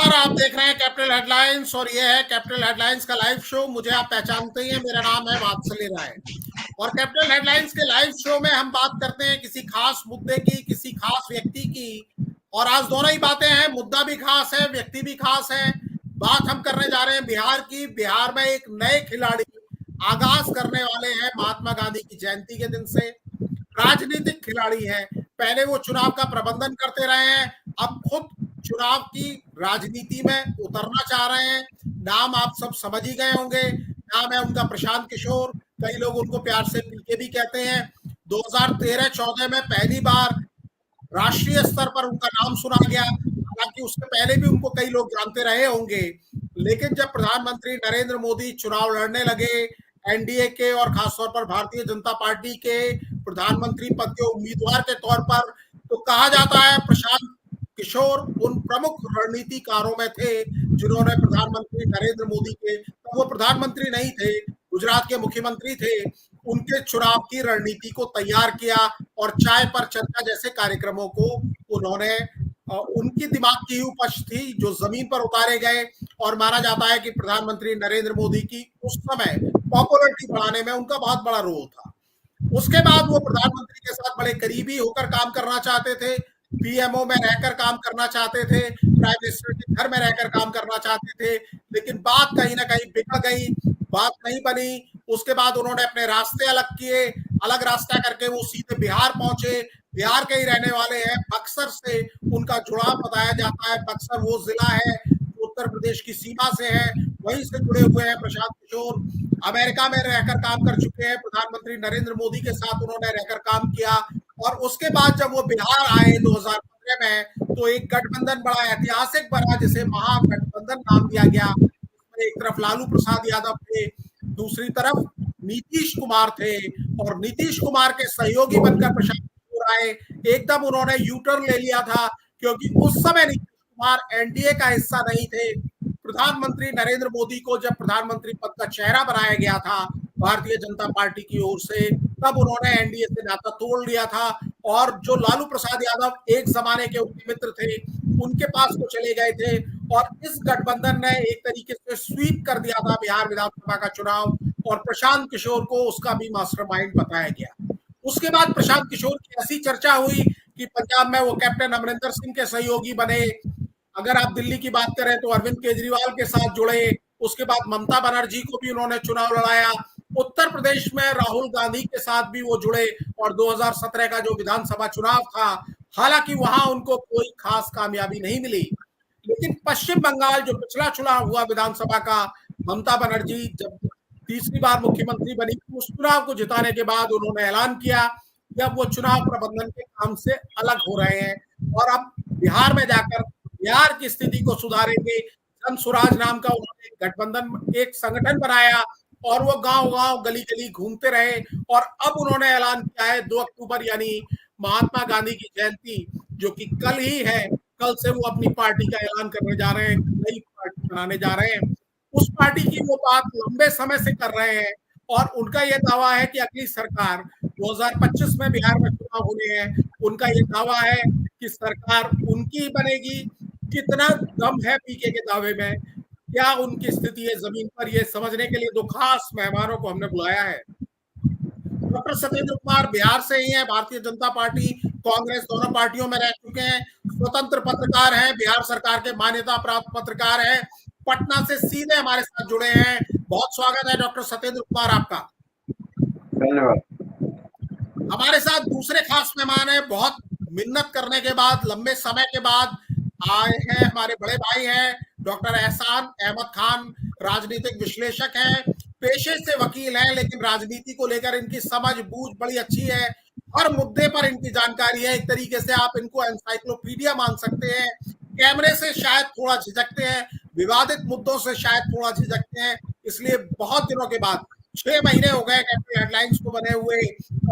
नमस्कार, आप देख रहे हैं कैपिटल हेडलाइंस और ये है कैपिटल हेडलाइंस का लाइव शो। मुझे आप पहचानते ही हैं, मेरा नाम है वात्सल्य राय। और कैपिटल हेडलाइंस के लाइव शो में हम बात करते हैं किसी खास मुद्दे की, किसी खास व्यक्ति की। और आज दोनों ही बातें हैं, मुद्दा भी खास है, व्यक्ति भी खास है। बात हम करने जा रहे हैं बिहार की। बिहार में एक नए खिलाड़ी आगाज करने वाले हैं महात्मा गांधी की जयंती के दिन से। राजनीतिक खिलाड़ी हैं, पहले वो चुनाव का प्रबंधन करते रहे हैं, अब खुद चुनाव की राजनीति में उतरना चाह रहे हैं। नाम आप सब समझ ही गए होंगे, नाम है उनका प्रशांत किशोर। कई लोग उनको प्यार से पीके भी कहते हैं। 2013-14 में पहली बार राष्ट्रीय स्तर पर उनका नाम सुना गया। हालांकि उससे पहले भी उनको कई लोग जानते रहे होंगे, लेकिन जब प्रधानमंत्री नरेंद्र मोदी चुनाव लड़ने लगे एनडीए के और खासतौर पर भारतीय जनता पार्टी के प्रधानमंत्री पद के उम्मीदवार के तौर पर, तो कहा जाता है प्रशांत किशोर उन प्रमुख रणनीतिकारों में थे जिन्होंने प्रधानमंत्री नरेंद्र मोदी के, तब वो प्रधानमंत्री नहीं थे, गुजरात के मुख्यमंत्री थे, उनके चुनाव की रणनीति को तैयार किया। और चाय पर चर्चा जैसे कार्यक्रमों को उन्होंने उनकी दिमाग की उपज थी जो जमीन पर उतारे गए। और माना जाता है कि प्रधानमंत्री नरेंद्र मोदी की उस समय पॉपुलरिटी बढ़ाने में उनका बहुत बड़ा रोल था। उसके बाद वो प्रधानमंत्री के साथ बड़े करीबी होकर काम करना चाहते थे, पीएमओ में रहकर काम करना चाहते थे, प्राइम मिनिस्टर के घर में रहकर काम करना चाहते थे, लेकिन बात कहीं ना कहीं बिगड़ गई, बात नहीं बनी। उसके बाद उन्होंने अपने रास्ते अलग किए, अलग रास्ता करके वो सीधे बिहार पहुंचे। बिहार के ही रहने वाले हैं, बक्सर से उनका जुड़ाव बताया जाता है। बक्सर वो जिला है जो उत्तर प्रदेश की सीमा से है, वहीं से जुड़े हुए हैं प्रशांत किशोर। अमेरिका में रहकर काम कर चुके हैं, प्रधानमंत्री नरेंद्र मोदी के साथ उन्होंने रहकर काम किया। और उसके बाद जब वो बिहार आए 2015 में, तो एक गठबंधन बड़ा ऐतिहासिक बना जिसे महागठबंधन नाम दिया गया। एक तरफ लालू प्रसाद यादव थे, दूसरी तरफ नीतीश कुमार थे, और नीतीश कुमार के सहयोगी बनकर प्रशांत किशोर आए। एकदम उन्होंने यू टर्न ले लिया था, क्योंकि उस समय नीतीश कुमार एनडीए का हिस्सा नहीं थे। प्रधानमंत्री नरेंद्र मोदी को जब प्रधानमंत्री पद का चेहरा बनाया गया था भारतीय जनता पार्टी की ओर से, तब उन्होंने एनडीए से नाता तोड़ लिया था। और जो लालू प्रसाद यादव एक जमाने के उनके मित्र थे, उनके पास वो चले गए थे। और इस गठबंधन ने एक तरीके से स्वीप कर दिया था बिहार विधानसभा का चुनाव, और प्रशांत किशोर को उसका भी मास्टरमाइंड बताया गया। उसके बाद प्रशांत किशोर की ऐसी चर्चा हुई कि पंजाब में वो कैप्टन अमरिंदर सिंह के सहयोगी बने। अगर आप दिल्ली की बात करें तो अरविंद केजरीवाल के साथ जुड़े। उसके बाद ममता बनर्जी को भी उन्होंने चुनाव लड़ाया। उत्तर प्रदेश में राहुल गांधी के साथ भी वो जुड़े। और 2017 का जो विधानसभा चुनाव था, हालांकि वहां उनको कोई खास कामयाबी नहीं मिली, लेकिन पश्चिम बंगाल जो पिछला चुनाव हुआ विधानसभा का, ममता बनर्जी जब तीसरी बार मुख्यमंत्री बनी, उस चुनाव को जिताने के बाद उन्होंने ऐलान किया कि अब वो चुनाव प्रबंधन के काम से अलग हो रहे हैं और अब बिहार में जाकर बिहार की स्थिति को सुधारेंगे। जन स्वराज नाम का उन्होंने गठबंधन, एक संगठन बनाया, और वो गांव गांव गली गली घूमते रहे। और अब उन्होंने ऐलान किया है 2 अक्टूबर यानी महात्मा गांधी की जयंती, जो कि कल ही है, कल से वो अपनी पार्टी का ऐलान करने जा रहे हैं, नई पार्टी बनाने जा रहे हैं। उस पार्टी की वो बात लंबे समय से कर रहे हैं, और उनका ये दावा है कि अगली सरकार 2025 में बिहार में चुनाव होने हैं। उनका ये दावा है कि सरकार उनकी बनेगी। कितना दम है पीके के दावे में, क्या उनकी स्थिति है जमीन पर, ये समझने के लिए 2 खास मेहमानों को हमने बुलाया है। डॉक्टर सत्येंद्र कुमार बिहार से ही हैं, भारतीय जनता पार्टी कांग्रेस दोनों पार्टियों में रह चुके हैं, स्वतंत्र पत्रकार हैं, बिहार सरकार के मान्यता प्राप्त पत्रकार हैं, पटना से सीधे हमारे साथ जुड़े हैं। बहुत स्वागत है डॉक्टर सत्येंद्र कुमार आपका। धन्यवाद। हमारे साथ दूसरे खास मेहमान हैं, बहुत मिन्नत करने के बाद, लंबे समय के बाद आए हैं, हमारे बड़े भाई हैं डॉक्टर एहसान अहमद खान। राजनीतिक विश्लेषक हैं, पेशे से वकील हैं, लेकिन राजनीति को लेकर इनकी समझ बूझ बड़ी अच्छी है। हर मुद्दे पर इनकी जानकारी है, एक तरीके से आप इनको एनसाइक्लोपीडिया मान सकते हैं। कैमरे से शायद थोड़ा झिझकते हैं, विवादित मुद्दों से शायद थोड़ा झिझकते हैं, इसलिए बहुत दिनों के बाद 6 महीने हो गए कैपिटल हेडलाइंस को बने हुए,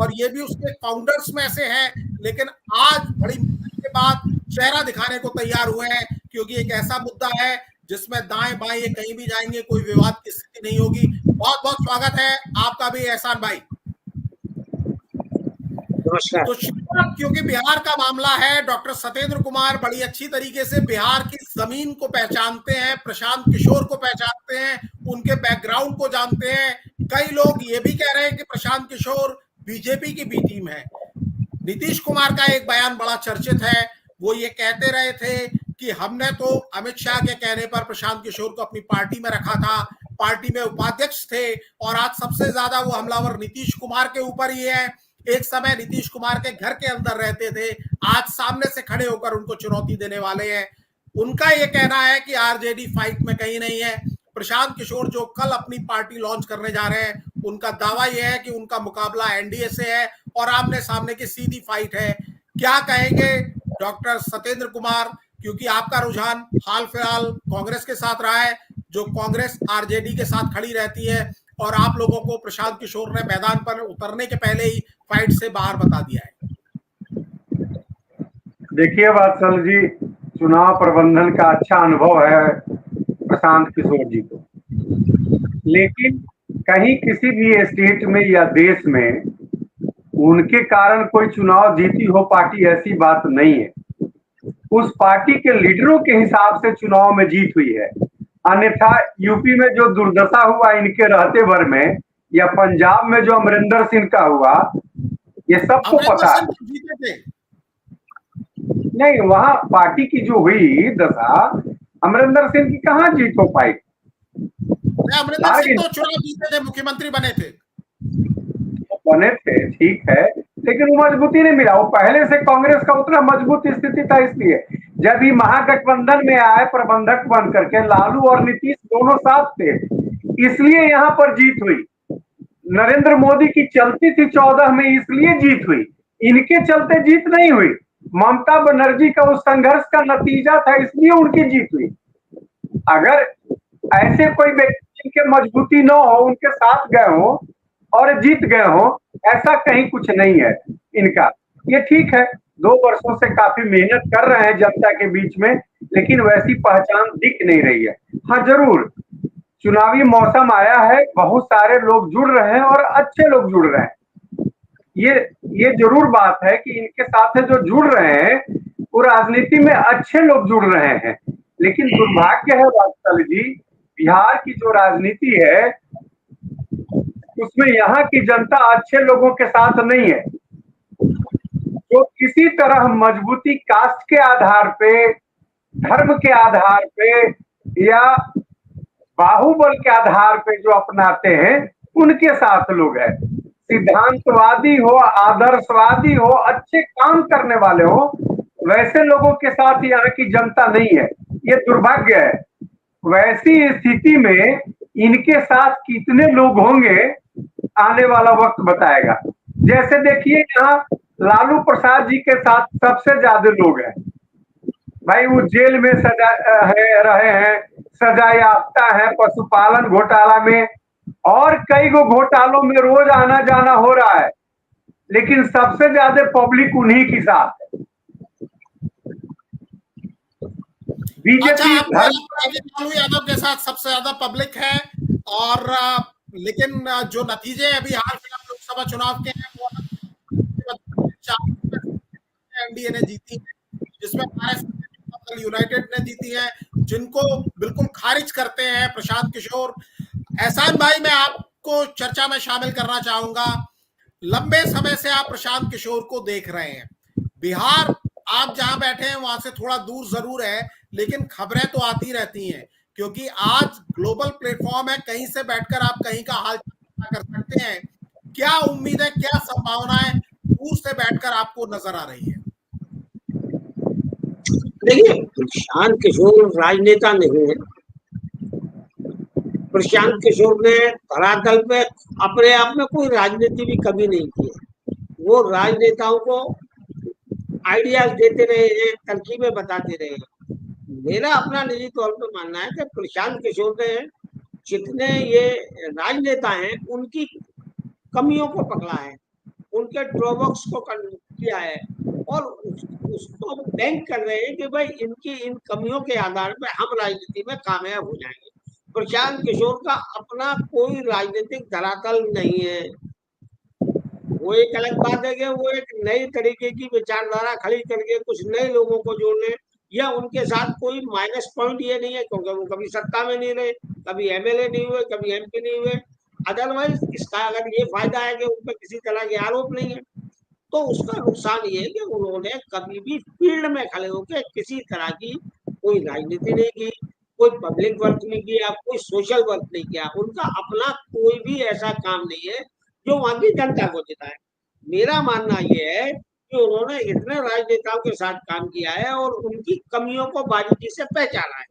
और ये भी उसके फाउंडर्स में से हैं, लेकिन आज बड़ी मुश्किल के बाद चेहरा दिखाने को तैयार हुए हैं, क्योंकि एक ऐसा मुद्दा है जिसमें दाएं बाएं ये कहीं भी जाएंगे, कोई विवाद की स्थिति नहीं होगी। बहुत बहुत स्वागत है आपका भी एहसान भाई। नमस्कार। तो शिवराज, क्योंकि बिहार का मामला है, डॉक्टर सत्येंद्र कुमार बड़ी अच्छी तरीके से बिहार की जमीन को पहचानते हैं, प्रशांत किशोर को पहचानते हैं, उनके बैकग्राउंड को जानते हैं। कई लोग ये भी कह रहे हैं कि प्रशांत किशोर बीजेपी की बी टीम है। नीतीश कुमार का एक बयान बड़ा चर्चित है, वो ये कहते रहे थे कि हमने तो अमित शाह के कहने पर प्रशांत किशोर को अपनी पार्टी में रखा था, पार्टी में उपाध्यक्ष थे, और आज सबसे ज्यादा वो हमलावर नीतीश कुमार के ऊपर ही है। एक समय नीतीश कुमार के घर के अंदर रहते थे, आज सामने से खड़े होकर उनको चुनौती देने वाले हैं। उनका ये कहना है कि आरजेडी फाइट में कहीं नहीं है। प्रशांत किशोर जो कल अपनी पार्टी लॉन्च करने जा रहे हैं, उनका दावा यह है कि उनका मुकाबला एनडीए से है और आमने सामने की सीधी फाइट है। क्या कहेंगे डॉक्टर सत्येंद्र कुमार, क्योंकि आपका रुझान हाल फिलहाल कांग्रेस के साथ रहा है, जो कांग्रेस आरजेडी के साथ खड़ी रहती है, और आप लोगों को प्रशांत किशोर ने मैदान पर उतरने के पहले ही फाइट से बाहर बता दिया है। देखिए वात्सल जी, चुनाव प्रबंधन का अच्छा अनुभव है प्रशांत किशोर जी को, लेकिन कहीं किसी भी स्टेट में या देश में उनके कारण कोई चुनाव जीती हो पार्टी, ऐसी बात नहीं है। उस पार्टी के लीडरों के हिसाब से चुनाव में जीत हुई है। अन्यथा यूपी में जो दुर्दशा हुआ इनके रहते भर में, या पंजाब में जो अमरिंदर सिंह का हुआ, ये सबको पता है। जीते थे नहीं, वहां पार्टी की जो हुई दशा, अमरिंदर सिंह की कहाँ जीत हो पाई? अमरिंदर सिंह तो चुनाव जीते थे, मुख्यमंत्री बने थे, ठीक है, लेकिन वो मजबूती नहीं मिला। वो पहले से कांग्रेस का उतना मजबूत स्थिति था, इसलिए जब ही महागठबंधन में आए प्रबंधक बन करके, लालू और नीतीश दोनों साथ थे, इसलिए यहाँ पर जीत हुई। नरेंद्र मोदी की चलती थी 14 में, इसलिए जीत हुई। इनके चलते जीत नहीं हुई, ममता बनर्जी का उस संघर्ष का नतीजा था, इसलिए उनकी जीत हुई। अगर ऐसे कोई व्यक्ति के मजबूती न हो, उनके साथ गए हो और जीत गए हो, ऐसा कहीं कुछ नहीं है इनका। ये ठीक है, 2 वर्षों से काफी मेहनत कर रहे हैं जनता के बीच में, लेकिन वैसी पहचान दिख नहीं रही है। हाँ जरूर, चुनावी मौसम आया है, बहुत सारे लोग जुड़ रहे हैं और अच्छे लोग जुड़ रहे हैं। ये जरूर बात है कि इनके साथ जो जुड़ रहे हैं वो राजनीति में अच्छे लोग जुड़ रहे हैं, लेकिन दुर्भाग्य है वात्सल जी, बिहार की जो राजनीति है उसमें यहाँ की जनता अच्छे लोगों के साथ नहीं है। जो किसी तरह मजबूती कास्ट के आधार पे, धर्म के आधार पे या बाहुबल के आधार पे जो अपनाते हैं, उनके साथ लोग हैं। सिद्धांतवादी हो, आदर्शवादी हो, अच्छे काम करने वाले हो, वैसे लोगों के साथ यहाँ की जनता नहीं है। ये दुर्भाग्य है। वैसी स्थिति में इनके साथ कितने लोग होंगे, आने वाला वक्त बताएगा। जैसे देखिए, यहाँ लालू प्रसाद जी के साथ सबसे ज्यादा लोग हैं भाई। वो जेल में रहे हैं, सजा याफ्ता है, पशुपालन घोटाला में और कई गो घोटालों में रोज आना जाना हो रहा है, लेकिन सबसे ज्यादा पब्लिक उन्हीं के साथ है। बीजेपी लालू यादव के साथ सबसे ज्यादा पब्लिक है, और लेकिन जो नतीजे अभी हाल फिलहाल लोकसभा चुनाव के हैं वो एनडीए ने जीती है, जिसमें यूनाइटेड ने जीती है, जिनको बिल्कुल खारिज करते हैं प्रशांत किशोर। एहसान भाई, मैं आपको चर्चा में शामिल करना चाहूंगा। लंबे समय से आप प्रशांत किशोर को देख रहे हैं। बिहार, आप जहां बैठे हैं वहां से थोड़ा दूर जरूर है, लेकिन खबरें तो आती रहती हैं, क्योंकि आज ग्लोबल प्लेटफॉर्म है, कहीं से बैठकर आप कहीं का हाल कर सकते हैं। क्या उम्मीद है, क्या संभावनाएं दूर से बैठकर आपको नजर आ रही है? देखिए, प्रशांत किशोर राजनेता नहीं है। प्रशांत किशोर ने धरातल पे अपने आप में कोई राजनीति भी कभी नहीं की है। वो राजनेताओं को आइडियाज देते रहे हैं, तरकीबें बताते रहे हैं। मेरा अपना निजी तौर पर मानना है कि प्रशांत किशोर ने जितने ये राजनेता हैं उनकी कमियों को पकड़ा है, उनके ड्रॉबैक्स को किया है, और उसको बैंक कर रहे हैं कि भाई इनकी इन कमियों के आधार पर हम राजनीति में कामयाब हो जाएंगे। प्रशांत किशोर का अपना कोई राजनीतिक धरातल नहीं है। वो एक अलग बात है कि वो एक नई तरीके की विचारधारा खड़ी करके कुछ नए लोगों को जोड़ने, या उनके साथ कोई माइनस पॉइंट ये नहीं है क्योंकि वो कभी सत्ता में नहीं रहे, कभी एमएलए नहीं हुए, कभी एमपी नहीं हुए। अदरवाइज इसका अगर ये फायदा है कि उन पर किसी तरह के आरोप नहीं है, तो उसका नुकसान ये है कि उन्होंने कभी भी फील्ड में खड़े होकर किसी तरह की कोई राजनीति नहीं की, कोई पब्लिक वर्क नहीं किया, कोई सोशल वर्क नहीं किया। उनका अपना कोई भी ऐसा काम नहीं है जो वहां की जनता को जिताए। मेरा मानना ये है कि उन्होंने इतने राजनेताओं के साथ काम किया है और उनकी कमियों को बारीकी से पहचाना है।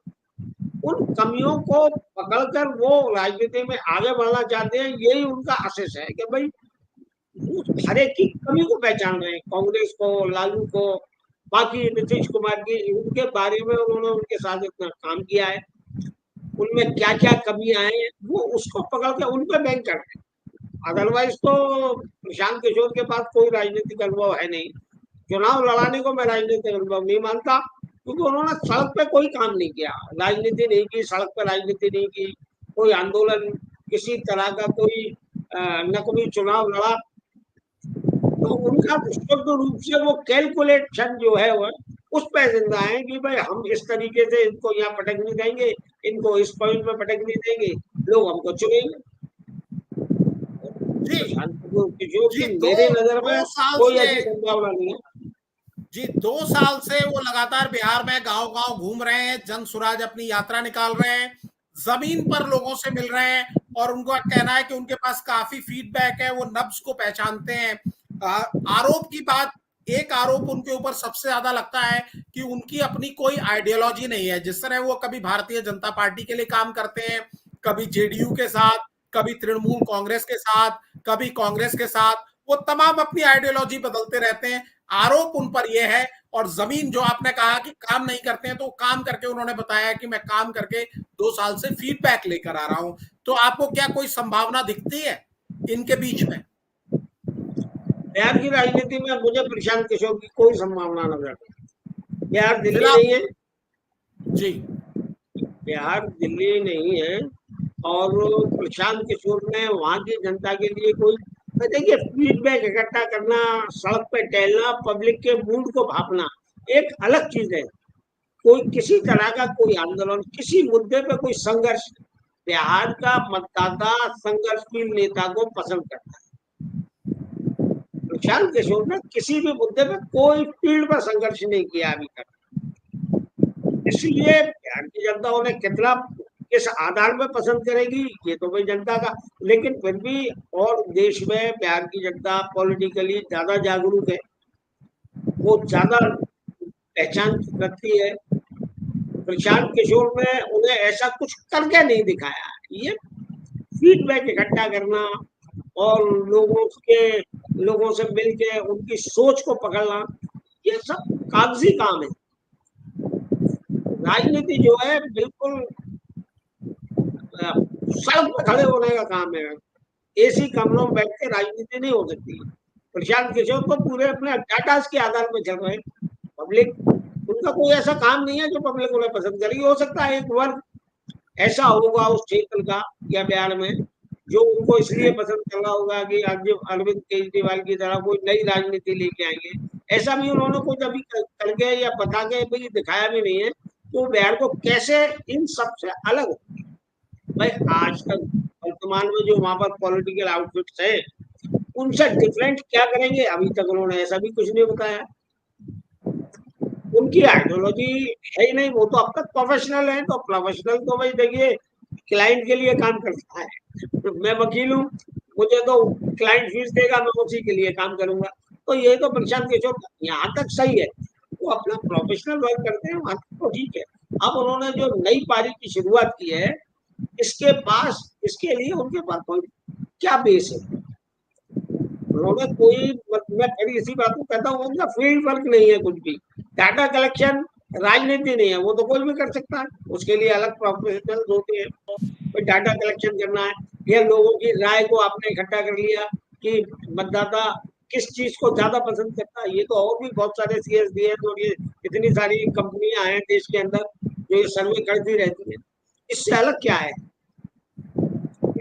उन कमियों को पकड़कर वो राजनीति में आगे बढ़ना चाहते हैं। यही उनका आशीष है कि भाई हर एक की कमी को पहचान रहे हैं, कांग्रेस को, लालू को, बाकी नीतीश कुमार की, उनके बारे में उन्होंने उनके साथ इतना काम किया है, उनमें क्या क्या कमियां हैं वो उसको पकड़ के उन पर बैंक कर रहे हैं। अदरवाइज तो प्रशांत किशोर के पास कोई राजनीतिक अनुभव है नहीं। चुनाव लड़ाने को मैं राजनीतिक अनुभव नहीं मानता, क्योंकि उन्होंने सड़क पे कोई काम नहीं किया, राजनीति नहीं की, सड़क पे राजनीति नहीं की, कोई आंदोलन, किसी तरह का कोई न कभी चुनाव लड़ा। तो उनका शुद्ध रूप से वो कैलकुलेशन जो है वो उस पर जिंदा है कि भाई हम इस तरीके से इनको यहाँ पटक नहीं देंगे, इनको इस पॉइंट में पटक नहीं देंगे, लोग हमको चुनेंगे। जी जो जी कि मेरे नजर में 2 साल कोई से ऐसी संभावना नहीं है। जी 2 साल से वो लगातार बिहार में गांव गांव घूम रहे हैं, जन स्वराज अपनी यात्रा निकाल रहे हैं, जमीन पर लोगों से मिल रहे हैं, और उनका कहना है कि उनके पास काफी फीडबैक है, वो नब्ज को पहचानते हैं। आरोप की बात, एक आरोप उनके ऊपर सबसे ज्यादा लगता है कि उनकी अपनी कोई आइडियोलॉजी नहीं है। जिस तरह वो कभी भारतीय जनता पार्टी के लिए काम करते हैं, कभी जेडीयू के साथ, कभी तृणमूल कांग्रेस के साथ, कभी कांग्रेस के साथ, वो तमाम अपनी आइडियोलॉजी बदलते रहते हैं। आरोप उन पर यह है। और जमीन जो आपने कहा कि काम नहीं करते हैं, तो काम करके उन्होंने बताया कि मैं काम करके 2 साल से फीडबैक लेकर आ रहा हूं। तो आपको क्या कोई संभावना दिखती है इनके बीच में? बिहार की राजनीति में मुझे प्रशांत किशोर की कोई संभावना नजर नहीं। बिहार दिल्ली जिला नहीं है, जी बिहार दिल्ली नहीं है। और प्रशांत किशोर ने वहां की जनता के लिए कोई, देखिए फीडबैक इकट्ठा करना, सड़क पे टहलना, पब्लिक के मूड को भापना एक अलग चीज है। कोई किसी तरह का कोई आंदोलन, किसी मुद्दे पे कोई संघर्ष, बिहार का मतदाता संघर्षशील नेता को पसंद करता है। प्रशांत किशोर ने किसी भी मुद्दे पे कोई फील्ड पर संघर्ष नहीं किया अभी तक। इसलिए बिहार की जनता उन्हें कितना, किस आधार पर पसंद करेगी ये तो भाई जनता का, लेकिन फिर भी और देश में बिहार की जनता पॉलिटिकली ज्यादा जागरूक है, वो ज्यादा पहचान रखती है। प्रशांत किशोर ने उन्हें ऐसा कुछ करके नहीं दिखाया। ये फीडबैक इकट्ठा करना और लोगों से मिलके उनकी सोच को पकड़ना, ये सब कागजी काम है। राजनीति जो है बिल्कुल सड़क पर खड़े होने का काम है। एसी कमरों में बैठ के राजनीति नहीं हो सकती। प्रशांत किशोर तो पूरे अपने डाटा के आधार पर चल रहे हैं। पब्लिक, उनका कोई ऐसा काम नहीं है जो पब्लिक उन्हें पसंद करेगी। हो सकता है एक वर्ग ऐसा होगा उस क्षेत्र का या बिहार में जो उनको इसलिए पसंद कर रहा होगा कि आज अरविंद केजरीवाल की तरह कोई नई राजनीति लेके आएंगे। ऐसा भी उन्होंने कुछ अभी करके या बता के भी दिखाया भी नहीं है तो बिहार को कैसे इन सबसे अलग हो। भाई आज तक वर्तमान में जो वहां पर पॉलिटिकल आउटफिट्स है उनसे डिफरेंट क्या करेंगे, अभी तक उन्होंने ऐसा भी कुछ नहीं बताया। उनकी आइडियोलॉजी है ही नहीं। वो तो अब तक प्रोफेशनल है, तो प्रोफेशनल तो भाई देखिए क्लाइंट के लिए काम करता है। तो मैं वकील हूँ, मुझे तो क्लाइंट फीस देगा, मैं उसी के लिए काम करूंगा। तो ये तो प्रशांत किशोर यहाँ तक सही है, वो अपना प्रोफेशनल वर्क करते हैं, वहां तक तो ठीक है। अब उन्होंने जो नई पारी की शुरुआत की है, इसके पास, इसके लिए उनके पास कोई क्या बेस है? उन्होंने कोई, मैं फिर इसी बात को कहता हूँ, उनका फील्ड वर्क नहीं है कुछ भी। डाटा कलेक्शन राजनीति नहीं है, वो तो कोई भी कर सकता है, उसके लिए अलग प्रोफेशनल होते हैं। कोई डाटा कलेक्शन करना है या लोगों की राय को आपने इकट्ठा कर लिया कि मतदाता किस चीज को ज्यादा पसंद करता है। ये तो और भी बहुत सारे CSDS और ये इतनी सारी कंपनियां हैं देश के अंदर जो ये सर्वे करती रहती है। इससे अलग क्या है?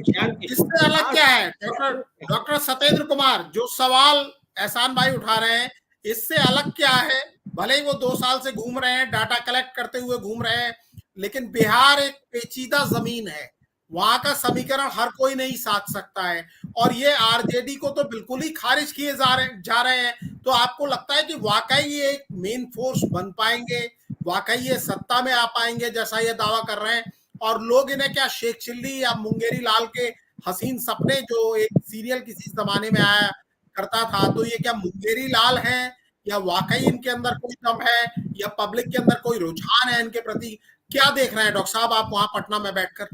इससे अलग क्या है डॉक्टर सत्येंद्र कुमार, जो सवाल एहसान भाई उठा रहे हैं, इससे अलग क्या है? भले ही वो 2 साल से घूम रहे हैं, डाटा कलेक्ट करते हुए घूम रहे हैं, लेकिन बिहार एक पेचीदा जमीन है, वहां का समीकरण हर कोई नहीं साध सकता है। और ये आरजेडी को तो बिल्कुल ही खारिज किए जा रहे हैं। तो आपको लगता है कि वाकई ये एक मेन फोर्स बन पाएंगे, वाकई ये सत्ता में आ पाएंगे जैसा ये दावा कर रहे हैं? और लोग इन्हें क्या शेख चिल्ली या मुंगेरी लाल के हसीन सपने, जो एक सीरियल किसी जमाने में आया करता था, तो ये क्या मुंगेरी लाल हैं, या वाकई इनके अंदर कोई दम है, या पब्लिक के अंदर कोई रुझान है इनके प्रति? क्या देख रहे हैं डॉक्टर साहब आप वहां पटना में बैठकर?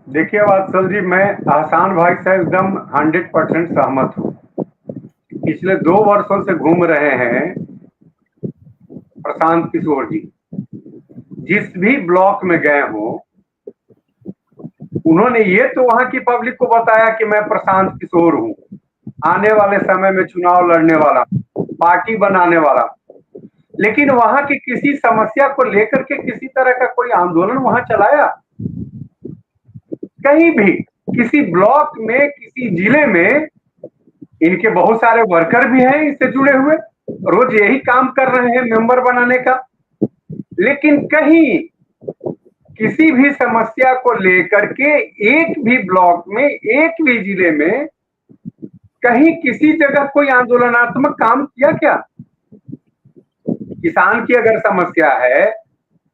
देखिए वात्सल जी, मैं आसान भाई से एकदम 100% सहमत हूँ। पिछले 2 वर्षों से घूम रहे हैं प्रशांत किशोर जी, जिस भी ब्लॉक में गए हो, उन्होंने ये तो वहां की पब्लिक को बताया कि मैं प्रशांत किशोर हूँ, आने वाले समय में चुनाव लड़ने वाला, पार्टी बनाने वाला, लेकिन वहां की किसी समस्या को लेकर के किसी तरह का कोई आंदोलन वहां चलाया? कहीं भी किसी ब्लॉक में, किसी जिले में, इनके बहुत सारे वर्कर भी हैं इससे जुड़े हुए, रोज यही काम कर रहे हैं मेंबर बनाने का, लेकिन कहीं किसी भी समस्या को लेकर के एक भी ब्लॉक में, एक भी जिले में कहीं किसी जगह कोई आंदोलनात्मक काम किया क्या? किसान की अगर समस्या है,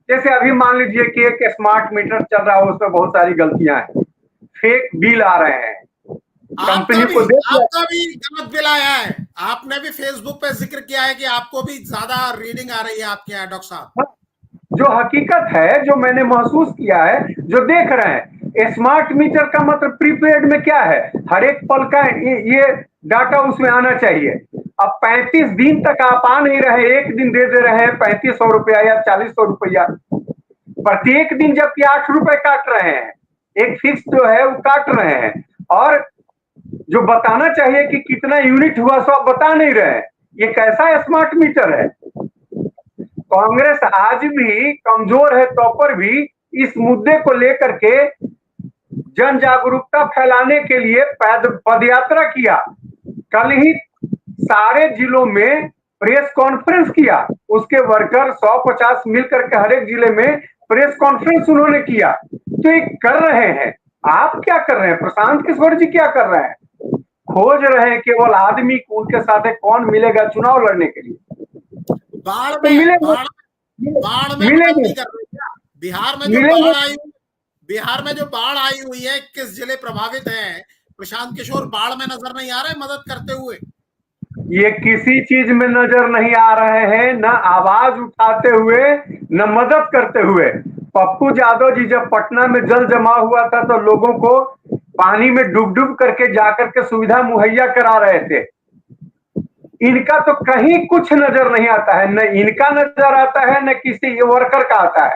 जैसे अभी मान लीजिए कि एक स्मार्ट मीटर चल रहा है, उसमें बहुत सारी गलतियां हैं, फेक बिल आ रहे हैं, कंपनी को आपका भी गलत बिल आया है, आपने भी फेसबुक पे जिक्र किया है कि आपको भी ज्यादा रीडिंग आ रही है आपके यहाँ डॉक्टर साहब। जो हकीकत है, जो मैंने महसूस किया है, जो देख रहे हैं, स्मार्ट मीटर का मतलब प्रीपेड में क्या है, हर एक पल का ये डाटा उसमें आना चाहिए। अब 35 दिन तक आप आ नहीं रहे, एक दिन दे रहे हैं 3500 रुपया या 4000 रुपया, प्रत्येक दिन जबकि 8 रुपए काट रहे हैं, एक फिक्स जो है वो काट रहे हैं, और जो बताना चाहिए कि कितना यूनिट हुआ सो आप बता नहीं रहे हैं। ये कैसा स्मार्ट मीटर है? कांग्रेस आज भी कमजोर है, तो पर भी इस मुद्दे को लेकर के जन जागरूकता फैलाने के लिए पदयात्रा किया। कल ही सारे जिलों में प्रेस कॉन्फ्रेंस किया, उसके वर्कर 150 मिलकर के हर एक जिले में प्रेस कॉन्फ्रेंस उन्होंने किया। तो ये कर रहे हैं, आप क्या कर रहे हैं? प्रशांत किशोर जी क्या कर रहे हैं? खोज रहे हैं केवल आदमी को, उनके साथ कौन मिलेगा चुनाव लड़ने के लिए। बाढ़ में मिलेंगे, बिहार में जो बाढ़ आई हुई है, 21 जिले प्रभावित हैं, प्रशांत किशोर बाढ़ में नजर नहीं आ रहे मदद करते हुए? ये किसी चीज में नजर नहीं आ रहे हैं, न आवाज उठाते हुए, न मदद करते हुए। पप्पू यादव जी जब पटना में जल जमा हुआ था तो लोगों को पानी में डूब डूब करके जाकर के सुविधा मुहैया करा रहे थे। इनका तो कहीं कुछ नजर नहीं आता है, न इनका नजर आता है, न किसी वर्कर का आता है।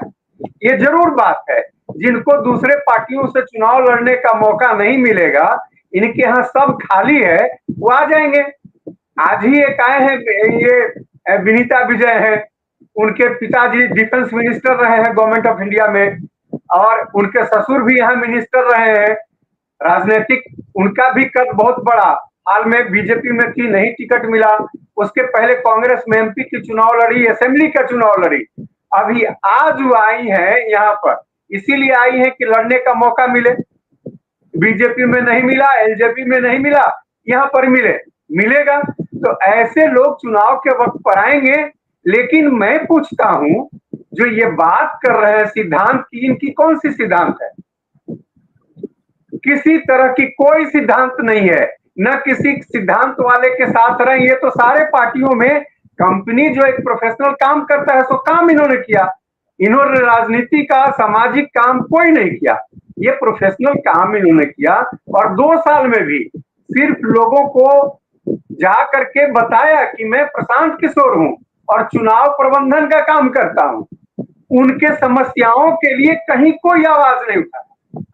ये जरूर बात है, जिनको दूसरे पार्टियों से चुनाव लड़ने का मौका नहीं मिलेगा, इनके यहाँ सब खाली है, वो आ जाएंगे। आज ही एक आए हैं, ये विनीता विजय है, उनके पिताजी डिफेंस मिनिस्टर रहे हैं गवर्नमेंट ऑफ इंडिया में, और उनके ससुर भी यहाँ मिनिस्टर रहे हैं। राजनीतिक उनका भी कद बहुत बड़ा, हाल में बीजेपी में थी, नहीं टिकट मिला। उसके पहले कांग्रेस में एमपी की चुनाव लड़ी, असेंबली का चुनाव लड़ी। अभी आज वो आई है यहाँ पर, इसीलिए आई है कि लड़ने का मौका मिले। बीजेपी में नहीं मिला, एलजेपी में नहीं मिला, यहाँ पर मिलेगा। तो ऐसे लोग चुनाव के वक्त पर आएंगे। लेकिन मैं पूछता हूं, जो ये बात कर रहे हैं सिद्धांत की, इनकी कौन सी सिद्धांत है? किसी तरह की कोई सिद्धांत नहीं है, न किसी सिद्धांत वाले के साथ रहे। ये तो सारे पार्टियों में कंपनी जो एक प्रोफेशनल काम करता है, सो काम इन्होंने किया। इन्होंने राजनीति का, सामाजिक काम कोई नहीं किया, ये प्रोफेशनल काम इन्होंने किया। और 2 साल में भी सिर्फ लोगों को जा करके बताया कि मैं प्रशांत किशोर हूं और चुनाव प्रबंधन का काम करता हूं। उनके समस्याओं के लिए कहीं कोई आवाज नहीं उठा।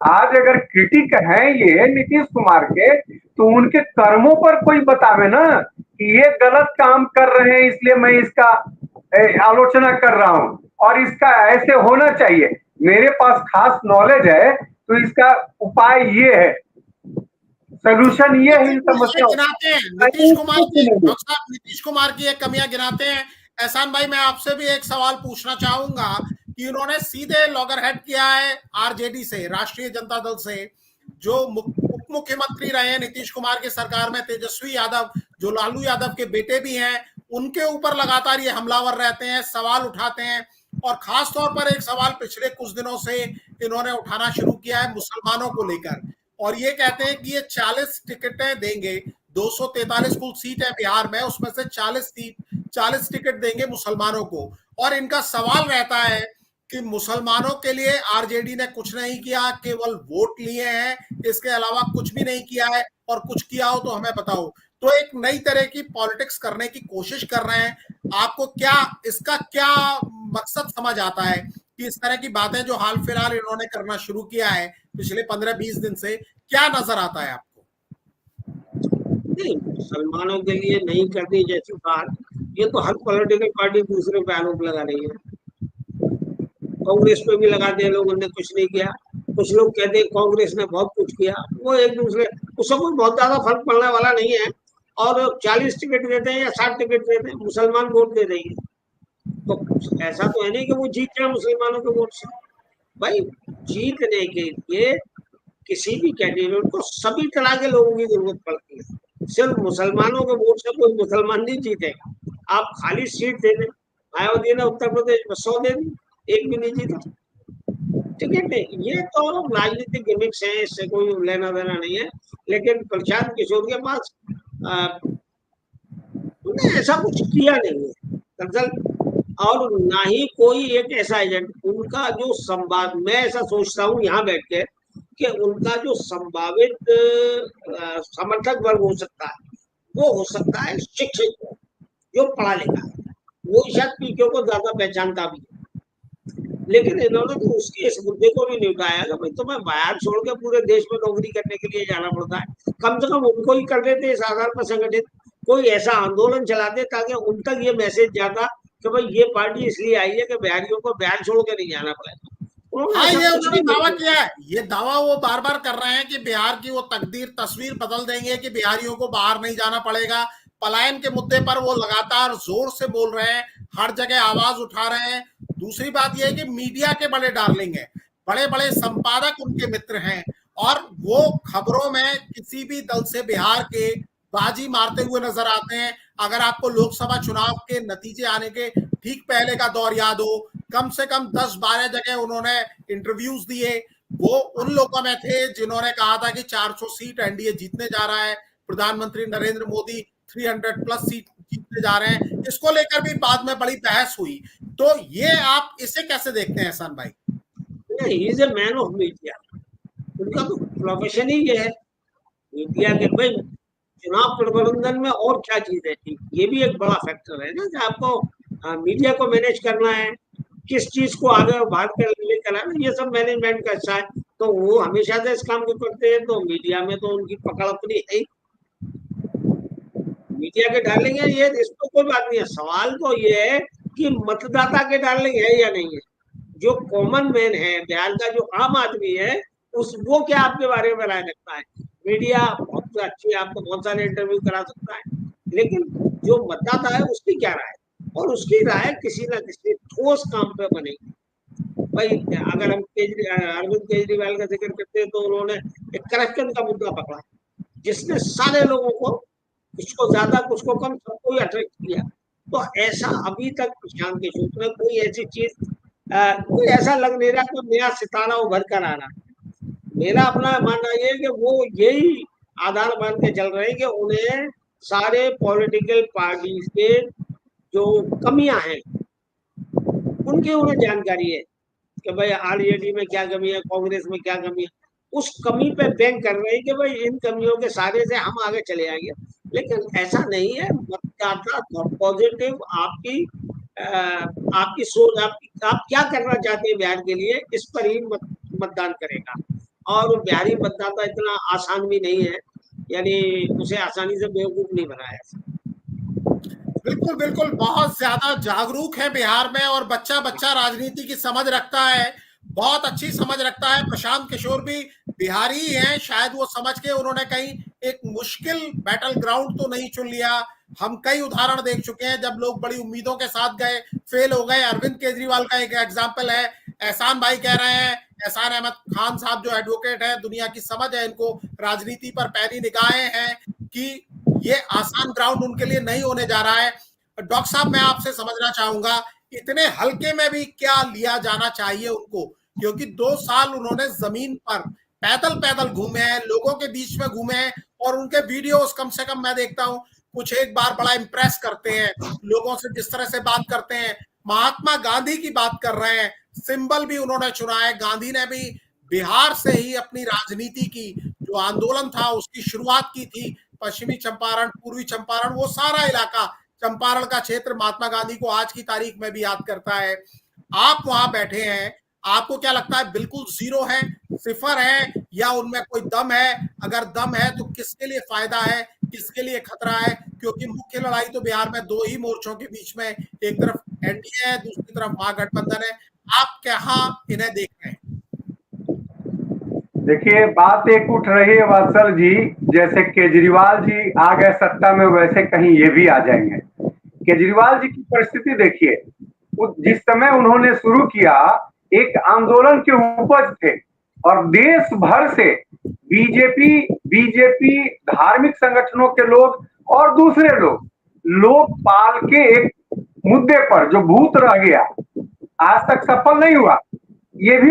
आज अगर क्रिटिक है ये नीतीश कुमार के, तो उनके कर्मों पर कोई बतावे ना कि ये गलत काम कर रहे हैं, इसलिए मैं इसका आलोचना कर रहा हूं और इसका ऐसे होना चाहिए। मेरे पास खास नॉलेज है तो इसका उपाय ये है, सोल्यूशन ये है इन समस्याओं। गिनाते हैं डॉक्टर साहब, नीतीश कुमार की एक कमियां गिनाते हैं। एहसान भाई, मैं आपसे भी एक सवाल पूछना चाहूंगा कि उन्होंने सीधे लॉगरहेड किया है आरजेडी से, राष्ट्रीय जनता दल से। जो उप मुख्यमंत्री रहे हैं नीतीश कुमार की सरकार में, तेजस्वी यादव, जो लालू यादव के बेटे भी हैं, उनके ऊपर लगातार ये हमलावर रहते हैं, सवाल उठाते हैं। और खास तौर पर एक सवाल पिछले कुछ दिनों से इन्होंने उठाना शुरू किया है मुसलमानों को लेकर, और ये कहते हैं कि ये 40 टिकटें देंगे, 243 कुल सीट है बिहार में, उसमें से 40 टिकट देंगे मुसलमानों को। और इनका सवाल रहता है कि मुसलमानों के लिए आरजेडी ने कुछ नहीं किया, केवल वोट लिए हैं, इसके अलावा कुछ भी नहीं किया है, और कुछ किया हो तो हमें बताओ। तो एक नई तरह की पॉलिटिक्स करने की कोशिश कर रहे हैं। आपको क्या इसका क्या मकसद समझ आता है कि इस तरह की बातें जो हाल फिलहाल इन्होंने करना शुरू किया है पिछले 15-20 दिन से, क्या नजर आता है आपको? नहीं, मुसलमानों के लिए नहीं करनी जैसी बात, ये तो हर पॉलिटिकल पार्टी दूसरे पे आरोप लगा रही है। कांग्रेस पे भी लगाते हैं लोगों ने कुछ नहीं किया, कुछ लोग कहते हैं कांग्रेस ने बहुत कुछ किया। वो एक दूसरे, उससे कोई बहुत ज्यादा फर्क पड़ने वाला नहीं है। और 40 टिकट देते हैं या 60 टिकट देते हैं, मुसलमान वोट दे देंगे। तो ऐसा तो है नहीं कि वो जीत रहे मुसलमानों के वोट से। भाई, जीतने के लिए किसी भी कैंडिडेट को सभी तरह के लोगों की जरूरत पड़ती है। सिर्फ मुसलमानों के वोट से कोई मुसलमान नहीं जीतेगा। आप खाली सीट दे दें, मायावती ने उत्तर प्रदेश में 100 दे दी, एक भी नहीं जीता। ठीक है, ये तो राजनीतिक गिमिक्स है, इससे कोई लेना देना नहीं है। लेकिन प्रशांत किशोर के पास उन्हें ऐसा कुछ किया नहीं है दरअसल, और ना ही कोई एक ऐसा एजेंट उनका जो संवाद, मैं ऐसा सोचता हूँ यहाँ बैठ के कि उनका जो संभावित समर्थक वर्ग हो सकता है, वो हो सकता है शिक्षित, जो पढ़ा लिखा है, वो शायद पीके को ज्यादा पहचानता भी है। लेकिन इन्होंने तो उसके इस मुद्दे को भी नहीं उठाया कि भाई तुम्हें बाहर छोड़ के पूरे देश में नौकरी करने के लिए जाना पड़ता है। कम से कम उनको ही कर देते इस आधार पर संगठित, कोई ऐसा आंदोलन चलाते ताकि उन तक ये मैसेज जाता कि भाई ये पार्टी इसलिए आई है कि बिहारियों को बिहार छोड़ के नहीं जाना पड़ेगा। हाँ, ये उन्होंने दावा किया है, ये दावा वो बार बार कर रहे हैं कि बिहार की वो तस्वीर बदल देंगे कि बिहारियों को बाहर नहीं जाना पड़ेगा। पलायन के मुद्दे पर वो लगातार जोर से बोल रहे हैं, हर जगह आवाज उठा रहे हैं। दूसरी बात यह है कि मीडिया के बड़े डार्लिंग हैं, बड़े बड़े संपादक उनके मित्र हैं, और वो खबरों में किसी भी दल से बिहार के बाजी मारते हुए नजर आते हैं। अगर आपको लोकसभा चुनाव के नतीजे आने के ठीक पहले का दौर याद हो, कम से कम 10-12 जगह उन्होंने इंटरव्यूज दिए। वो उन लोगों में थे जिन्होंने कहा था कि 400 सीट एनडीए जीतने जा रहा है, प्रधानमंत्री नरेंद्र मोदी 300 प्लस सीट जीतने जा रहे हैं। इसको लेकर भी बाद में बड़ी बहस हुई। तो ये आप इसे कैसे देखते हैं एहसान भाई? He is a man of media, उनका तो प्रोफेशन ही ये है मीडिया के। भाई, चुनाव प्रबंधन में और क्या चीज है, ये भी एक बड़ा फैक्टर है ना कि आपको मीडिया को मैनेज करना है, किस चीज को आगे बढ़ कर लेकर आना, ये सब मैनेजमेंट का हिस्सा है। तो वो हमेशा से इस काम को करते हैं, तो मीडिया में तो उनकी पकड़ अपनी है। मीडिया के डार्लिंग है ये, इसको कोई बात नहीं है। सवाल तो ये है कि मतदाता के डार्लिंग है या नहीं है। जो कॉमन मैन है बिहार का, जो आम आदमी है, वो क्या आपके बारे में राय रखता है? मीडिया बहुत अच्छी है, आपको बहुत सारे इंटरव्यू करा सकता है, लेकिन जो मतदाता है उसकी क्या राय, और उसकी राय किसी ना किसी ठोस काम पे बनेगी। भाई, अगर हम अरविंद केजरीवाल का जिक्र करते हैं, तो उन्होंने एक करप्शन का मुद्दा पकड़ा, जिसने सारे लोगों को, कुछ को ज्यादा कुछ को कम, सबको ही अट्रैक्ट किया। तो ऐसा अभी तक प्रशांत किशोर में कोई ऐसी चीज, कोई ऐसा लग नहीं रहा कोई नया सितारा उभर कर आ रहा। मेरा अपना मानना ये है कि वो यही आधार मान के चल रहे हैं कि उन्हें सारे पॉलिटिकल पार्टी के जो कमियां हैं उनकी उन्हें जानकारी है कि भाई आरजेडी में क्या कमी है, कांग्रेस में क्या कमी है। उस कमी पे बैंक कर रहे हैं कि भाई इन कमियों के सारे से हम आगे चले आएंगे। लेकिन ऐसा नहीं है। मतदाता पॉजिटिव आपकी सोच, आप क्या करना चाहते हैं बिहार के लिए, इस पर ही मतदान करेगा। और बिहारी मतदाता इतना आसान भी नहीं है, यानी उसे आसानी से बेवकूफ नहीं बनाया। बिल्कुल बिल्कुल, बहुत ज्यादा जागरूक है बिहार में, और बच्चा बच्चा राजनीति की समझ रखता है। बहुत अच्छी समझ रखता है। प्रशांत किशोर भी बिहारी ही हैं, शायद वो समझ के उन्होंने कहीं एक मुश्किल बैटल ग्राउंड तो नहीं चुन लिया। हम कई उदाहरण देख चुके हैं जब लोग बड़ी उम्मीदों के साथ गए, फेल हो गए। अरविंद केजरीवाल का एक एग्जाम्पल है। एहसान भाई कह रहे हैं, एहसान अहमद खान साहब जो एडवोकेट है, दुनिया की समझ है इनको, राजनीति पर पैनी निगाहें हैं कि ये आसान ग्राउंड उनके लिए नहीं होने जा रहा है। डॉक्टर साहब, मैं आपसे समझना चाहूंगा, इतने हल्के में भी क्या लिया जाना चाहिए उनको? क्योंकि 2 साल उन्होंने जमीन पर पैदल पैदल घूमे हैं, लोगों के बीच में घूमे हैं, और उनके वीडियोस कम से कम मैं देखता हूं, कुछ एक बार बड़ा इंप्रेस करते हैं लोगों से, जिस तरह से बात करते हैं। महात्मा गांधी की बात कर रहे हैं, सिंबल भी उन्होंने चुना है। गांधी ने भी बिहार से ही अपनी राजनीति की, जो आंदोलन था उसकी शुरुआत की थी। पश्चिमी चंपारण, पूर्वी चंपारण, वो सारा इलाका, चंपारण का क्षेत्र महात्मा गांधी को आज की तारीख में भी याद करता है। आप वहां बैठे हैं, आपको क्या लगता है, बिल्कुल जीरो है, सिफर है, या उनमें कोई दम है? अगर दम है तो किसके लिए फायदा है, किसके लिए खतरा है? क्योंकि मुख्य लड़ाई तो बिहार में 2 ही मोर्चों के बीच में, एक तरफ एनडीए है, दूसरी तरफ महागठबंधन है। आप कहाँ इन्हें देख रहे हैं? देखिए, बात एक उठ रही है वत्सल जी, जैसे केजरीवाल जी आ गए सत्ता में, वैसे कहीं ये भी आ जाएंगे। केजरीवाल जी की परिस्थिति देखिए, जिस समय उन्होंने शुरू किया, एक आंदोलन के उपज थे, और देश भर से बीजेपी धार्मिक संगठनों के लोग और दूसरे लोग लोकपाल के एक मुद्दे पर जो भूत रह गया, आज तक सफल नहीं हुआ, ये भी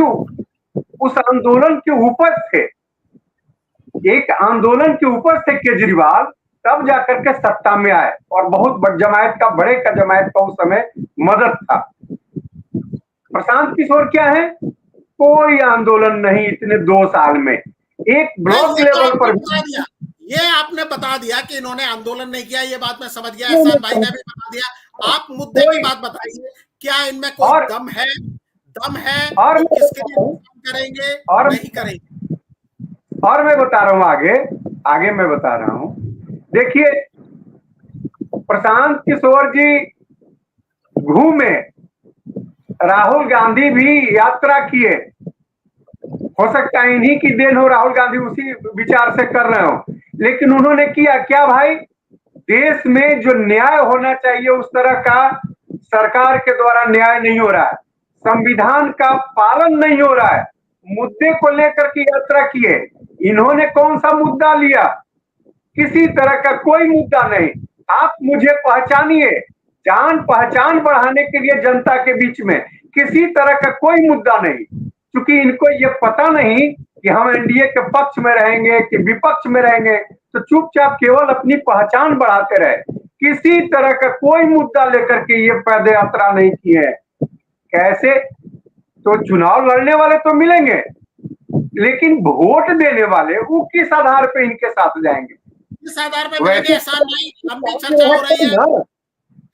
उस आंदोलन के उपज थे। एक आंदोलन के ऊपर से केजरीवाल तब जाकर के सत्ता में आए, और बहुत जमायत का, बड़े का जमायत का उस समय मदद था। प्रशांत किशोर क्या है? कोई आंदोलन नहीं इतने 2 साल में, एक ब्लॉक लेवल पर। ये आपने बता दिया कि इन्होंने आंदोलन नहीं किया, ये बात मैं समझ गया, एहसान भाई ने भी बता दिया। आप मुद्दे की बात बताइए, क्या इनमें कोई दम है? दम है तो किसके लिए करेंगे और नहीं करेंगे? और मैं बता रहा हूं, आगे मैं बता रहा हूं। देखिए, प्रशांत किशोर जी घूमे, राहुल गांधी भी यात्रा किए, हो सकता है इन्हीं की देन हो, राहुल गांधी उसी विचार से कर रहे हो, लेकिन उन्होंने किया क्या भाई? देश में जो न्याय होना चाहिए उस तरह का सरकार के द्वारा न्याय नहीं हो रहा है, संविधान का पालन नहीं हो रहा है, मुद्दे को लेकर के यात्रा किए। इन्होंने कौन सा मुद्दा लिया? किसी तरह का कोई मुद्दा नहीं। आप मुझे पहचानिए, जान पहचान बढ़ाने के लिए जनता के बीच में किसी तरह का कोई मुद्दा नहीं, क्योंकि इनको ये पता नहीं कि हम एनडीए के पक्ष में रहेंगे कि विपक्ष में रहेंगे, तो चुपचाप केवल अपनी पहचान बढ़ाते रहे। किसी तरह का कोई मुद्दा लेकर के ये पद यात्रा नहीं की है। कैसे? तो चुनाव लड़ने वाले तो मिलेंगे, लेकिन वोट देने वाले वो किस आधार पे इनके साथ जाएंगे? किस आधार पे मिलेंगे? एहसान भाई, लंबी चर्चा हो रही है।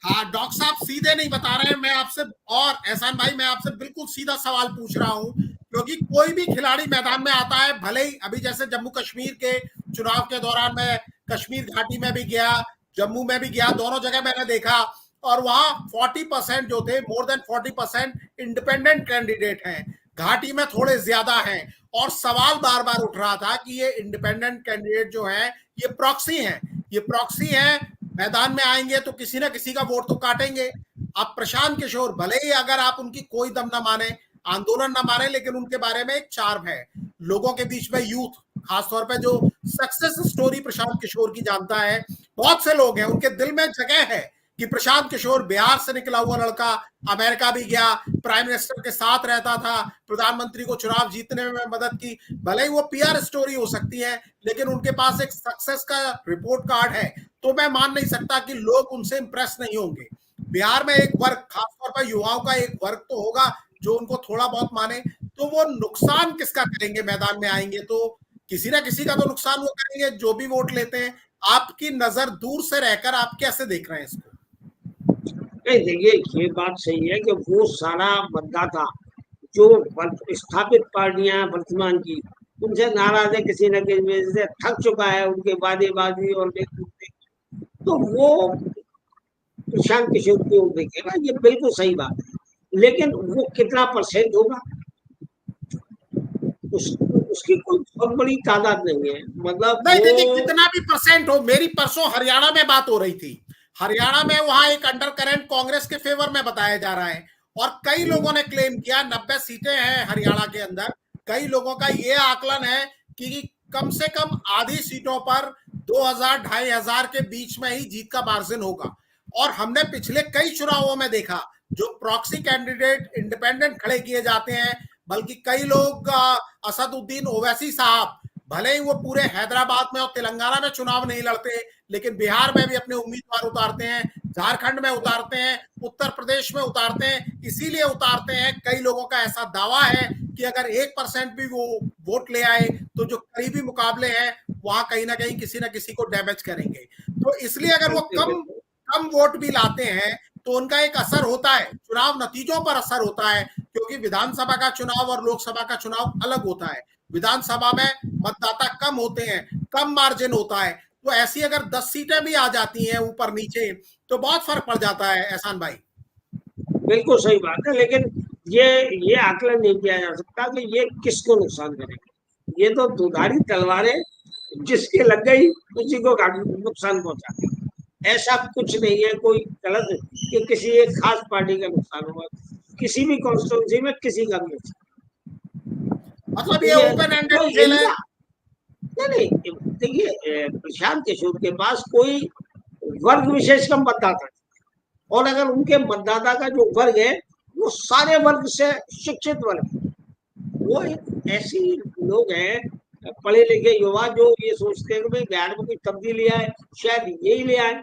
हाँ, डॉक्टर साहब सीधे नहीं बता रहे हैं, मैं आपसे, और एहसान भाई मैं आपसे बिल्कुल सीधा सवाल पूछ रहा हूं, क्योंकि कोई भी खिलाड़ी मैदान में आता है, भले ही अभी जैसे जम्मू कश्मीर के चुनाव के दौरान मैं कश्मीर घाटी में भी गया, जम्मू में भी गया, दोनों जगह मैंने देखा, और वहां 40% जो थे, मोर देन 40% इंडिपेंडेंट कैंडिडेट हैं, घाटी में थोड़े ज्यादा हैं। और सवाल बार बार उठ रहा था कि ये इंडिपेंडेंट कैंडिडेट जो है ये प्रॉक्सी हैं, ये प्रॉक्सी हैं, मैदान में आएंगे तो किसी ना किसी का वोट तो काटेंगे। अब प्रशांत किशोर, भले ही अगर आप उनकी कोई दम ना माने, आंदोलन ना माने, लेकिन उनके बारे में एक चार्म है लोगों के बीच में, यूथ खासतौर पे जो सक्सेस स्टोरी प्रशांत किशोर की जानता है, बहुत से लोग हैं उनके दिल में जगह है कि प्रशांत किशोर बिहार से निकला हुआ लड़का, अमेरिका भी गया, प्राइम मिनिस्टर के साथ रहता था, प्रधानमंत्री को चुनाव जीतने में मदद की। भले ही वो पीआर स्टोरी हो सकती है, लेकिन उनके पास एक सक्सेस का रिपोर्ट कार्ड है। तो मैं मान नहीं सकता कि लोग उनसे इंप्रेस नहीं होंगे। बिहार में एक वर्ग, खासतौर पर युवाओं का एक वर्ग तो होगा जो उनको थोड़ा बहुत माने, तो वो नुकसान किसका करेंगे? मैदान में आएंगे तो किसी ना किसी का तो नुकसान वो करेंगे जो भी वोट लेते हैं। आपकी नजर दूर से रहकर आप कैसे देख रहे हैं इसको? नहीं, देखिए, ये बात सही है कि वो सारा मतदाता जो स्थापित पार्टियां वर्तमान की, उनसे नाराज है, किसी न किसी वजह से थक चुका है उनके वादेबाजी और तो वो प्रशांत किशोर की ओर देखेगा, ये बिल्कुल सही बात है। लेकिन वो कितना परसेंट होगा, उसकी कोई बहुत बड़ी तादाद नहीं है। मतलब नहीं देखिए, वो कितना भी परसेंट हो, मेरी परसों हरियाणा में बात हो रही थी, हरियाणा में वहां एक अंडर करंट कांग्रेस के फेवर में बताया जा रहा है, और कई लोगों ने क्लेम किया 90 सीटें हैं हरियाणा के अंदर, कई लोगों का यह आकलन है कि कम से कम आधी सीटों पर 2000-2500 के बीच में ही जीत का मार्जिन होगा। और हमने पिछले कई चुनावों में देखा, जो प्रॉक्सी कैंडिडेट इंडिपेंडेंट खड़े किए जाते हैं, बल्कि कई लोग असदुद्दीन ओवैसी साहब, भले ही वो पूरे हैदराबाद में और तेलंगाना में चुनाव नहीं लड़ते, लेकिन बिहार में भी अपने उम्मीदवार उतारते हैं, झारखंड में उतारते हैं, उत्तर प्रदेश में उतारते हैं। इसीलिए उतारते हैं, कई लोगों का ऐसा दावा है कि अगर 1% भी वो वोट ले आए तो जो करीबी मुकाबले हैं वहां कहीं ना कहीं किसी ना किसी को डैमेज करेंगे। तो इसलिए अगर वो कम कम वोट भी लाते हैं तो उनका एक असर होता है, चुनाव नतीजों पर असर होता है, क्योंकि विधानसभा का चुनाव और लोकसभा का चुनाव अलग होता है। विधानसभा में मतदाता कम होते हैं, कम मार्जिन होता है, तो ऐसी अगर 10 सीटें भी आ जाती हैं ऊपर नीचे तो बहुत फर्क पड़ जाता है। एहसान भाई, बिल्कुल सही बात है, लेकिन ये आकलन नहीं किया जा सकता कि ये किसको नुकसान करेगा। ये तो दुधारी तलवारें जिसके लग गई उसी को नुकसान पहुंचा। ऐसा कुछ नहीं है कोई गलत कि किसी एक खास पार्टी का नुकसान हुआ, किसी भी कॉन्स्टिट्यूंसी में किसी का भी मतलब ये देखिए ओपन एंडेड कोई खेल है। नहीं देखिए प्रशांत किशोर के पास कोई वर्ग विशेष का मतदाता, और अगर उनके मतदाता का जो वर्ग है वो सारे वर्ग से शिक्षित वर्ग, वो एक ऐसी लोग हैं पढ़े लिखे युवा जो ये सोचते हैं कि भाई बिहार में कोई तब्दीली आए, शायद यही ले आए।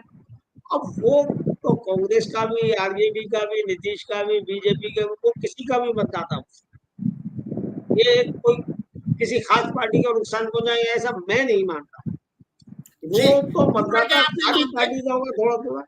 अब वो तो कांग्रेस का भी, आरजेडी का भी, नीतीश का भी, बीजेपी का भी, वो किसी का भी मतदाता हो, ये कोई किसी खास पार्टी का नुकसान पहुंचाए ऐसा मैं नहीं मानता। जी, वो तो देखिए मतदाता आपने सारी बात पार्टी का होगा थोड़ा थोड़ा।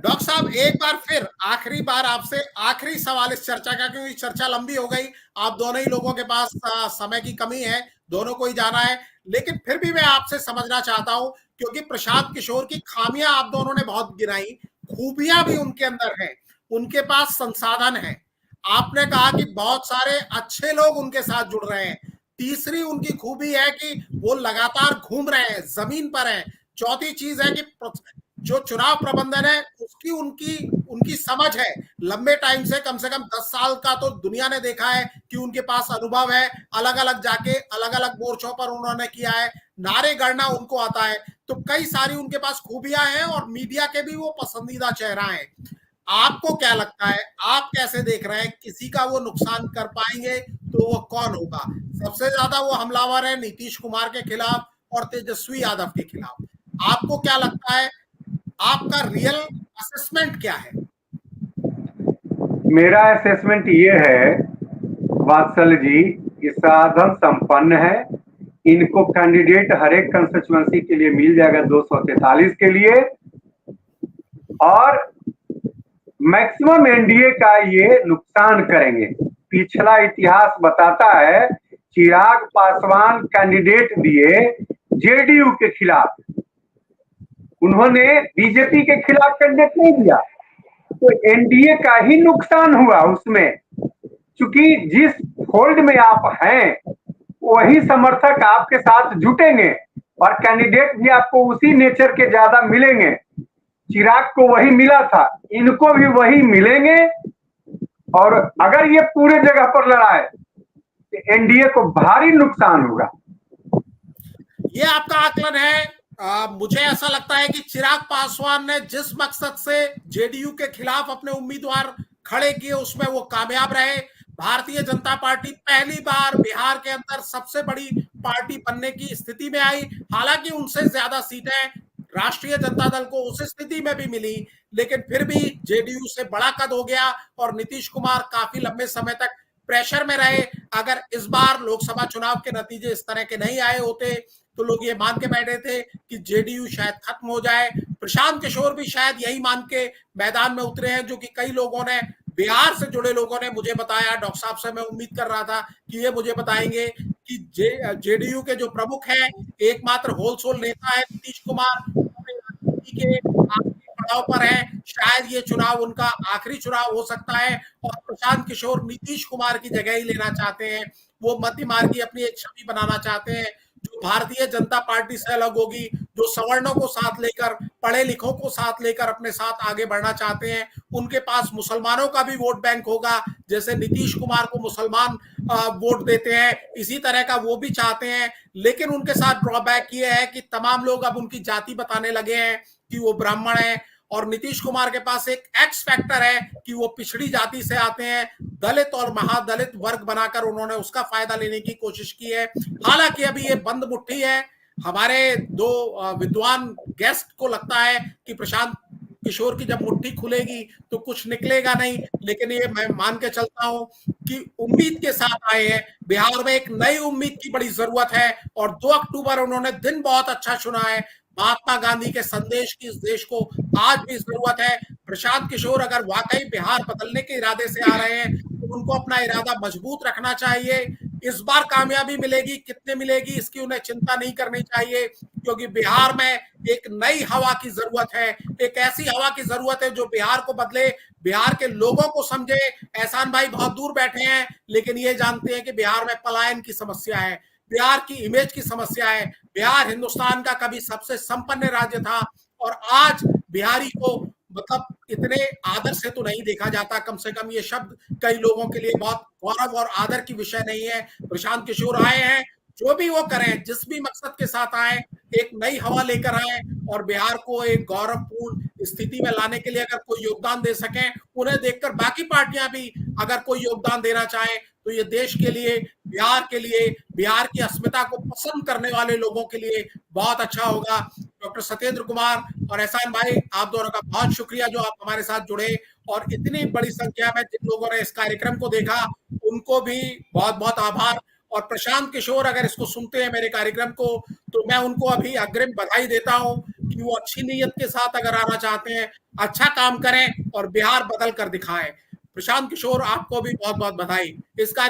डॉक्टर साहब, एक बार फिर आखिरी बार आपसे आखिरी सवाल इस चर्चा का, क्योंकि चर्चा लंबी हो गई, आप दोनों ही लोगों के पास समय की कमी है, दोनों को ही जाना है, लेकिन फिर भी मैं आपसे समझना चाहता हूं, क्योंकि प्रशांत किशोर की खामियां आप दोनों ने बहुत गिनाई, खूबियां भी उनके अंदर हैं, उनके पास संसाधन है। आपने कहा कि बहुत सारे अच्छे लोग उनके साथ जुड़ रहे हैं। तीसरी उनकी खूबी है कि वो लगातार घूम रहे हैं, जमीन पर हैं। चौथी चीज है कि जो चुनाव प्रबंधन है उसकी उनकी उनकी समझ है, लंबे टाइम से कम 10 साल का तो दुनिया ने देखा है कि उनके पास अनुभव है, अलग अलग जाके अलग अलग मोर्चों पर उन्होंने किया है, नारे गढ़ना उनको आता है, तो कई सारी उनके पास खूबियां हैं और मीडिया के भी वो पसंदीदा चेहरा है। आपको क्या लगता है, आप कैसे देख रहे हैं, किसी का वो नुकसान कर पाएंगे तो वो कौन होगा? सबसे ज्यादा वो हमलावर है नीतीश कुमार के खिलाफ और तेजस्वी यादव के खिलाफ। आपको क्या लगता है, आपका रियल असेसमेंट क्या है? मेरा असेसमेंट ये है वात्सल जी, ये साधन संपन्न है, इनको कैंडिडेट हर एक कंस्टिट्यूएंसी के लिए मिल जाएगा 243 के लिए, और मैक्सिमम एनडीए का ये नुकसान करेंगे। पिछला इतिहास बताता है, चिराग पासवान कैंडिडेट दिए जेडीयू के खिलाफ, उन्होंने बीजेपी के खिलाफ कैंडिडेट नहीं दिया, तो एनडीए का ही नुकसान हुआ उसमें, क्योंकि जिस फोल्ड में आप हैं वही समर्थक आपके साथ जुटेंगे और कैंडिडेट भी आपको उसी नेचर के ज्यादा मिलेंगे। चिराग को वही मिला था, इनको भी वही मिलेंगे, और अगर ये पूरे जगह पर लड़ाए तो एनडीए को भारी नुकसान होगा। ये आपका आकलन है। मुझे ऐसा लगता है कि चिराग पासवान ने जिस मकसद से जेडीयू के खिलाफ अपने उम्मीदवार खड़े किए उसमें वो कामयाब रहे। भारतीय जनता पार्टी पहली बार बिहार के अंदर सबसे बड़ी पार्टी बनने की स्थिति में आई, हालांकि उनसे ज्यादा सीटें राष्ट्रीय जनता दल को उस स्थिति में भी मिली, लेकिन फिर भी जेडीयू से बड़ा कद हो गया और नीतीश कुमार काफी लंबे समय तक प्रेशर में रहे। अगर इस बार लोकसभा चुनाव के नतीजे इस तरह के नहीं आए होते तो लोग ये मान के बैठे थे कि जेडीयू शायद खत्म हो जाए। प्रशांत किशोर भी शायद यही मान के मैदान में उतरे हैं, जो कि कई लोगों ने, बिहार से जुड़े लोगों ने मुझे बताया। डॉक्टर साहब से मैं उम्मीद कर रहा था कि ये मुझे बताएंगे कि जेडीयू के जो प्रमुख हैं, एकमात्र होलसोल नेता है नीतीश कुमार, के आखिरी पड़ाव पर है, शायद ये चुनाव उनका आखिरी चुनाव हो सकता है और प्रशांत किशोर नीतीश कुमार की जगह ही लेना चाहते हैं। वो मध्य मार्गी अपनी एक छवि बनाना चाहते हैं, जो भारतीय जनता पार्टी से अलग होगी, जो सवर्णों को साथ लेकर, पढ़े लिखों को साथ लेकर अपने साथ आगे बढ़ना चाहते हैं। उनके पास मुसलमानों का भी वोट बैंक होगा, जैसे नीतीश कुमार को मुसलमान वोट देते हैं, इसी तरह का वो भी चाहते हैं। लेकिन उनके साथ ड्रॉबैक ये है कि तमाम लोग अब उनकी जाति बताने लगे हैं कि वो ब्राह्मण है, और नीतीश कुमार के पास एक एक्स फैक्टर है कि वो पिछड़ी जाति से आते हैं। दलित और महादलित वर्ग बनाकर उन्होंने उसका फायदा लेने की कोशिश की है। हालांकि अभी ये बंद मुट्ठी है। हमारे दो विद्वान गेस्ट को लगता है कि प्रशांत किशोर की जब मुट्ठी खुलेगी तो कुछ निकलेगा नहीं, लेकिन ये मैं मान के चलता हूं कि उम्मीद के साथ आए हैं। बिहार में एक नई उम्मीद की बड़ी जरूरत है, और 2 अक्टूबर उन्होंने दिन बहुत अच्छा चुना है। महात्मा गांधी के संदेश की इस देश को आज भी जरूरत है। प्रशांत किशोर अगर वाकई बिहार बदलने के इरादे से आ रहे हैं तो उनको अपना इरादा मजबूत रखना चाहिए। इस बार कामयाबी मिलेगी, कितने मिलेगी इसकी उन्हें चिंता नहीं करनी चाहिए, क्योंकि बिहार में एक नई हवा की जरूरत है। एक ऐसी हवा की जरूरत है जो बिहार को बदले, बिहार के लोगों को समझे। एहसान भाई बहुत दूर बैठे हैं, लेकिन ये जानते हैं कि बिहार में पलायन की समस्या है, बिहार की इमेज की समस्या है। बिहार हिंदुस्तान का कभी सबसे संपन्न राज्य था, और आज बिहारी को मतलब इतने आदर से तो नहीं देखा जाता। कम से कम ये शब्द कई लोगों के लिए बहुत गौरव और आदर की विषय नहीं है। प्रशांत किशोर आए हैं, जो भी वो करें, जिस भी मकसद के साथ आए, एक नई हवा लेकर आए, और बिहार को एक गौरवपूर्ण स्थिति में लाने के लिए अगर कोई योगदान दे सकें, उन्हें देखकर बाकी पार्टियां भी अगर कोई योगदान देना चाहें, तो ये देश के लिए, बिहार की अस्मिता को पसंद करने वाले लोगों के लिए बहुत अच्छा होगा। डॉक्टर सत्येंद्र कुमार और एहसान भाई, आप दोनों का बहुत शुक्रिया जो आप हमारे साथ जुड़े, और इतनी बड़ी संख्या में जिन लोगों ने इस कार्यक्रम को देखा उनको भी बहुत बहुत आभार। और प्रशांत किशोर अगर इसको सुनते हैं मेरे कार्यक्रम को, तो मैं उनको अभी अग्रिम बधाई देता हूं कि वो अच्छी नीयत के साथ अगर आना चाहते हैं, अच्छा काम करें और बिहार बदल कर दिखाएं। प्रशांत किशोर, आपको भी बहुत बहुत बधाई। इस कार्य